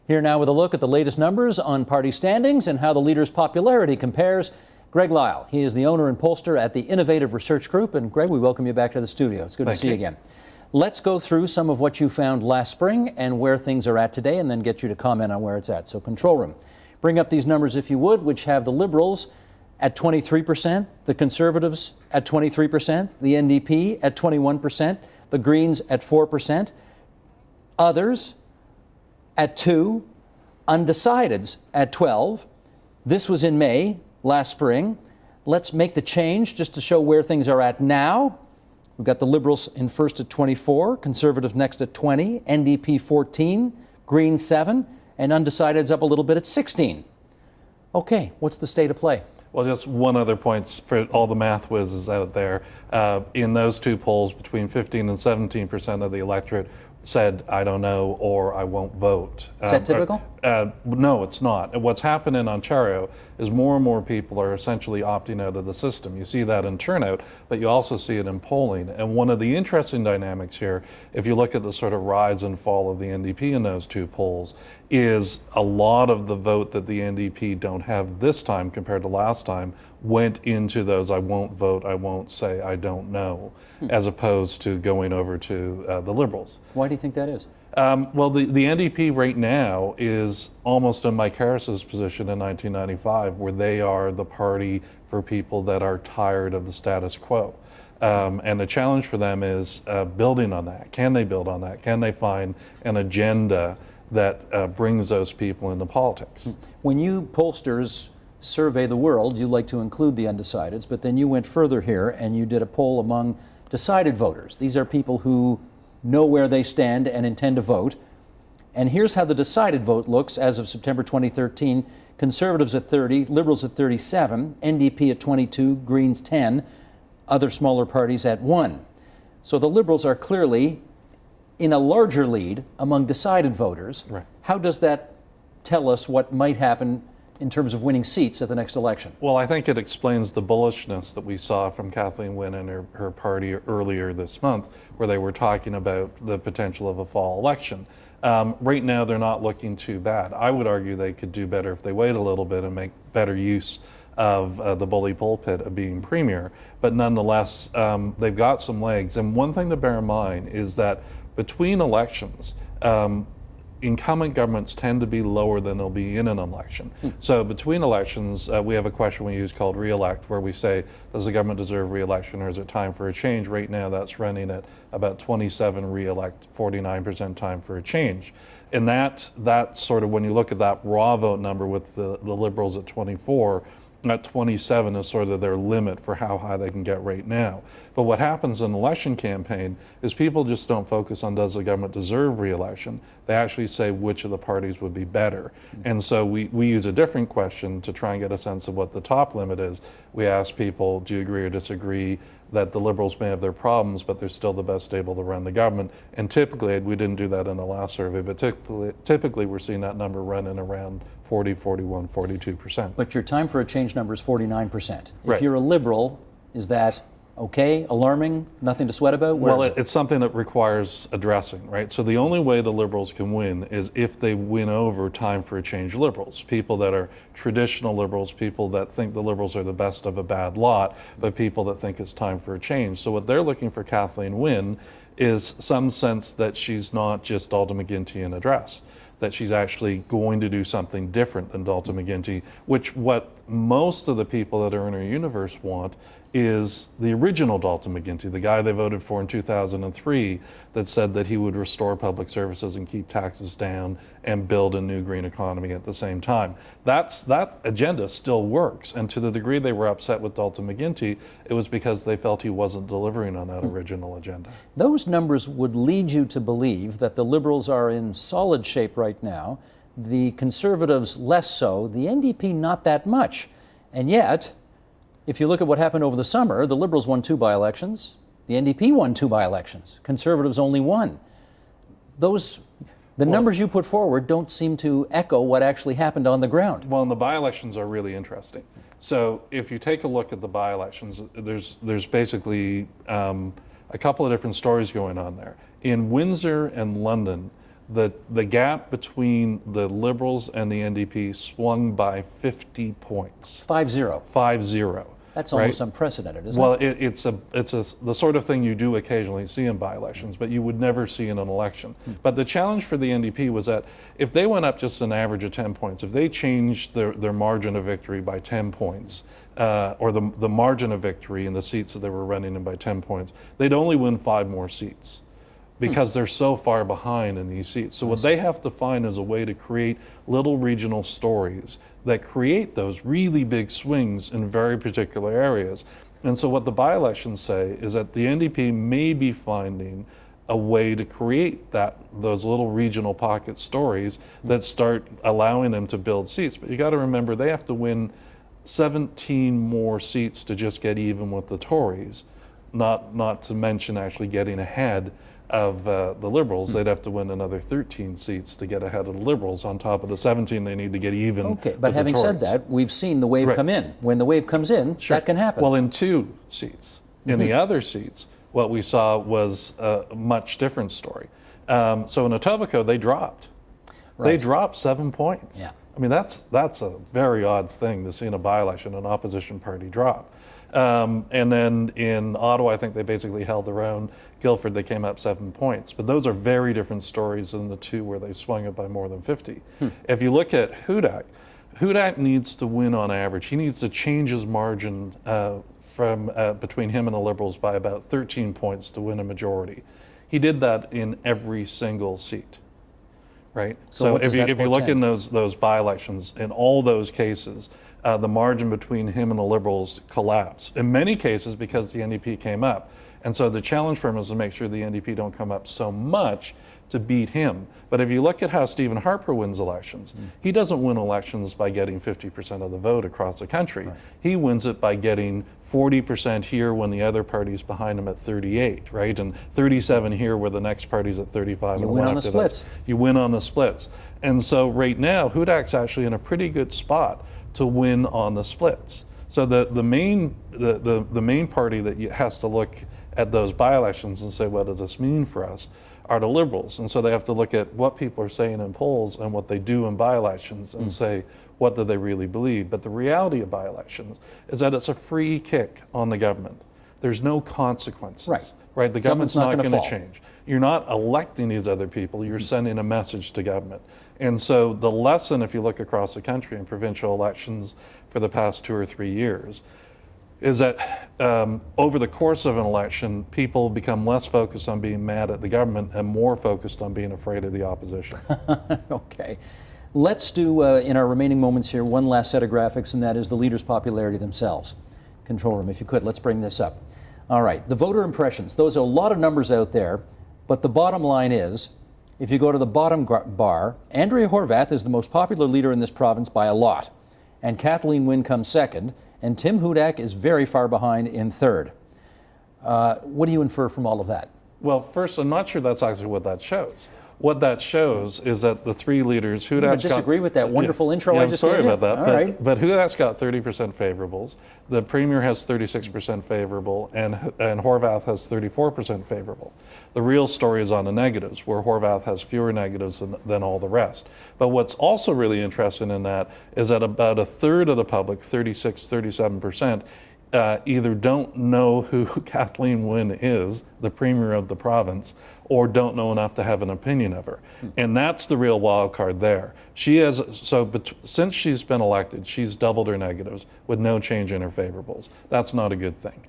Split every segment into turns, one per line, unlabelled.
Here now with a look at the latest numbers on party standings and how the leader's popularity compares. Greg Lyle, he is the owner and pollster at the Innovative Research Group. And Greg, we welcome you back to the studio. It's good to see you again. Let's go through some of what you found last spring and where things are at today, and then get you to comment on where it's at. So control room, bring up these numbers if you would, which have the Liberals at 23%, the Conservatives at 23%, the NDP at 21%, the Greens at 4%, others at 2%, undecideds at 12%. This was in May, last spring. Let's make the change just to show where things are at now. We've got the Liberals in first at 24%, Conservatives next at 20%, NDP 14%, Greens 7%, and undecideds up a little bit at 16%. Okay, what's the state of play?
Well, just one other point for all the math whizzes out there. In those two polls, between 15 and 17% of the electorate said, I don't know, or I won't vote.
Is that typical?
No, it's not. And what's happened in Ontario is more and more people are essentially opting out of the system. You see that in turnout, but you also see it in polling. And one of the interesting dynamics here, if you look at the sort of rise and fall of the NDP in those two polls, is a lot of the vote that the NDP don't have this time compared to last time went into those I won't vote, I won't say, I don't know, as opposed to going over to the Liberals.
Why do you think that is?
Well, the NDP right now is almost in Mike Harris's position in 1995, where they are the party for people that are tired of the status quo. And the challenge for them is building on that. Can they build on that? Can they find an agenda that brings those people into politics?
When you pollsters survey the world, you like to include the undecideds, but then you went further here and you did a poll among decided voters. These are people who know where they stand and intend to vote. And here's how the decided vote looks as of September 2013. Conservatives at 30%, Liberals at 37%, NDP at 22%, Greens 10%, other smaller parties at 1%. So the Liberals are clearly in a larger lead among decided voters.
Right.
How does that tell us what might happen in terms of winning seats at the next election?
Well, I think it explains the bullishness that we saw from Kathleen Wynne and her party earlier this month, where they were talking about the potential of a fall election. Right now, they're not looking too bad. I would argue they could do better if they wait a little bit and make better use of the bully pulpit of being premier. But nonetheless, they've got some legs. And one thing to bear in mind is that between elections, incumbent governments tend to be lower than they'll be in an election. So between elections, we have a question we use called re-elect, where we say, does the government deserve re-election or is it time for a change? Right now, that's running at about 27 re-elect, 49% time for a change. And that sort of, when you look at that raw vote number with the Liberals at 24, at 27 is sort of their limit for how high they can get right now. But what happens in an election campaign is people just don't focus on does the government deserve re-election. They actually say which of the parties would be better. And so we use a different question to try and get a sense of what the top limit is. We ask people, do you agree or disagree that the Liberals may have their problems, but they're still the best able to run the government? And typically, we didn't do that in the last survey, but typically we're seeing that number run in around 40, 41, 42%.
But your time for a change number is 49%.
Right.
If you're a Liberal, is that okay, alarming, nothing to sweat about?
Well, it's something that requires addressing, right? So the only way the Liberals can win is if they win over time for a change Liberals, people that are traditional Liberals, people that think the Liberals are the best of a bad lot, but people that think it's time for a change. So what they're looking for Kathleen Wynne is some sense that she's not just Dalton McGuinty in a dress, that she's actually going to do something different than Dalton McGuinty, which what most of the people that are in her universe want is the original Dalton McGuinty, the guy they voted for in 2003 that said that he would restore public services and keep taxes down and build a new green economy at the same time. That agenda still works. And to the degree they were upset with Dalton McGuinty, it was because they felt he wasn't delivering on that original agenda.
Those numbers would lead you to believe that the Liberals are in solid shape right now, the Conservatives less so, the NDP not that much. And yet, if you look at what happened over the summer, the Liberals won 2 by-elections, the NDP won 2 by-elections, Conservatives only 1. The numbers you put forward don't seem to echo what actually happened on the ground.
Well, and the by-elections are really interesting. So if you take a look at the by-elections, there's basically a couple of different stories going on there. In Windsor and London, the gap between the Liberals and the NDP swung by 50 points.
5-0.
5-0.
That's almost unprecedented, isn't
Well,
it?
it's the sort of thing you do occasionally see in by-elections, but you would never see in an election. But the challenge for the NDP was that if they went up just an average of 10 points, if they changed their margin of victory by 10 points, or the margin of victory in the seats that they were running in by 10 points, they'd only win 5 more seats because they're so far behind in these seats. So what they have to find is a way to create little regional stories that create those really big swings in very particular areas. And so what the by-elections say is that the NDP may be finding a way to create those little regional pocket stories that start allowing them to build seats. But you got to remember, they have to win 17 more seats to just get even with the Tories, not to mention actually getting ahead of the Liberals. They'd have to win another 13 seats to get ahead of the Liberals on top of the 17 they need to get even.
Okay, but having said that, we've seen the wave come in. When the wave comes in, that can happen.
Well, in 2 seats. In the other seats, what we saw was a much different story. So in Etobicoke, they dropped. They dropped 7 points.
Yeah.
I mean, that's a very odd thing to see in a by-election, an opposition party drop. And then in Ottawa, I think they basically held their own. Guildford, they came up 7 points. But those are very different stories than the 2 where they swung it by more than 50. If you look at Hudak needs to win on average. He needs to change his margin from between him and the Liberals by about 13 points to win a majority. He did that in every single seat. Right. So if you look in those by-elections, in all those cases, the margin between him and the Liberals collapsed. In many cases, because the NDP came up, and so the challenge for him is to make sure the NDP don't come up so much to beat him. But if you look at how Stephen Harper wins elections, he doesn't win elections by getting 50% of the vote across the country. Right. He wins it by getting 40% here when the other party's behind him at 38, right? And 37 here where the next party's at 35.
You win on the splits.
You win on the splits. And so right now, Hudak's actually in a pretty good spot to win on the splits. So the main party that has to look at those by-elections and say, what does this mean for us, are the Liberals. And so they have to look at what people are saying in polls and what they do in by-elections and say, what do they really believe? But the reality of by-elections is that it's a free kick on the government. There's no consequences. Right? The government's not going to change. You're not electing these other people, you're sending a message to government. And so the lesson, if you look across the country in provincial elections for the past 2 or 3 years, is that over the course of an election, people become less focused on being mad at the government and more focused on being afraid of the opposition.
Okay. Let's do, in our remaining moments here, one last set of graphics, and that is the leaders' popularity themselves. Control room, if you could, let's bring this up. All right, the voter impressions. Those are a lot of numbers out there, but the bottom line is, if you go to the bottom bar, Andrea Horwath is the most popular leader in this province by a lot, and Kathleen Wynne comes second, and Tim Hudak is very far behind in third. What do you infer from all of that?
Well, first, I'm not sure that's actually what that shows. What that shows is that the 3 leaders, Hudak's
disagree with that wonderful intro I just gave you?
Sorry about that.
All
but Hudak's got 30% favorables. The Premier has 36% favorable, and Horwath has 34% favorable. The real story is on the negatives, where Horwath has fewer negatives than all the rest. But what's also really interesting in that is that about a third of the public, 37%, either don't know who Kathleen Wynne is, the Premier of the province, or don't know enough to have an opinion of her. And that's the real wild card there. She has, since she's been elected, she's doubled her negatives with no change in her favorables. That's not a good thing.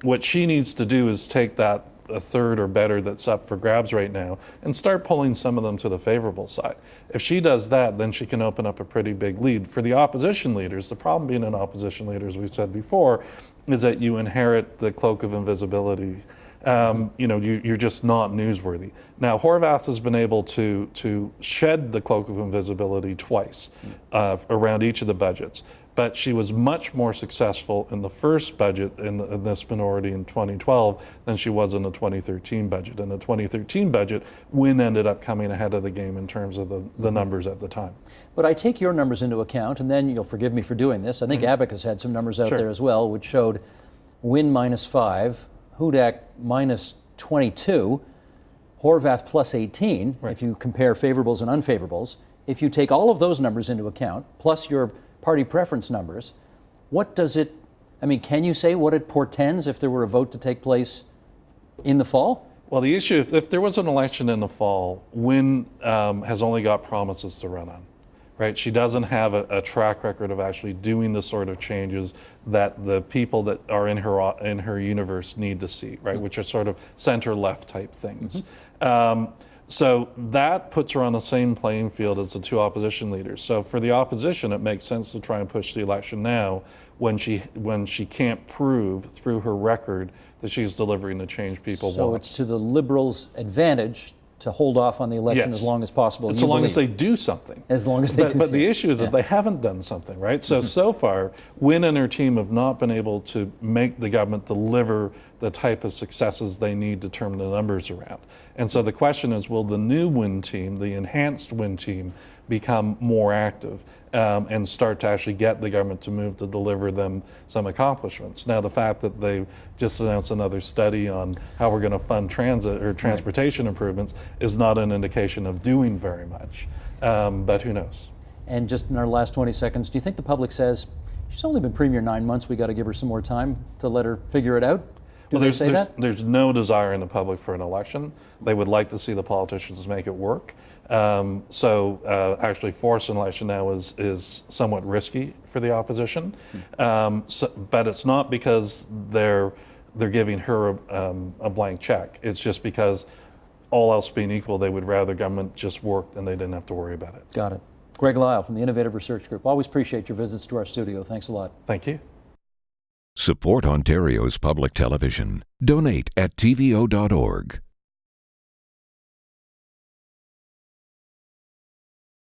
What she needs to do is take that a third or better that's up for grabs right now and start pulling some of them to the favorable side. If she does that, then she can open up a pretty big lead. For the opposition leaders, the problem being an opposition leader, as we've said before, is that you inherit the cloak of invisibility. You're just not newsworthy. Now, Horwath has been able to shed the cloak of invisibility twice around each of the budgets. But she was much more successful in the first budget in this minority in 2012 than she was in the 2013 budget. In the 2013 budget, Wynne ended up coming ahead of the game in terms of the numbers at the time.
But I take your numbers into account, and then you'll forgive me for doing this. I think Abacus had some numbers out there as well, which showed Wynne -5, Hudak -22. Horvath plus 18, if you compare favorables and unfavorables. If you take all of those numbers into account, plus your party preference numbers, what does it, I mean, can you say what it portends if there were a vote to take place in the fall?
Well, the issue, if there was an election in the fall, Wynne has only got promises to run on, right? She doesn't have a track record of actually doing the sort of changes that the people that are in her universe need to see, right? Which are sort of center-left type things. So that puts her on the same playing field as the two opposition leaders. So for the opposition, it makes sense to try and push the election now when she can't prove through her record that she's delivering the change people want.
So it's to the Liberals' advantage to hold off on the election as long as possible.
As long as they do something.
As long as they do something.
But the issue is that they haven't done something, right? So, so far, Wynne and her team have not been able to make the government deliver the type of successes they need to turn the numbers around. And so the question is, will the new Wynne team, the enhanced Wynne team, become more active and start to actually get the government to move to deliver them some accomplishments? Now, the fact that they just announced another study on how we're going to fund transit or transportation improvements is not an indication of doing very much, but who knows?
And just in our last 20 seconds, do you think the public says, she's only been Premier 9 months, we got to give her some more time to let her figure it out? Do they say that?
There's no desire in the public for an election. They would like to see the politicians make it work. Actually force an election now is somewhat risky for the opposition. But it's not because they're giving her a blank check. It's just because all else being equal, they would rather government just work and they didn't have to worry about it.
Got it. Greg Lyle from the Innovative Research Group. Always appreciate your visits to our studio. Thanks a lot.
Thank you.
Support Ontario's public television. Donate at tvo.org.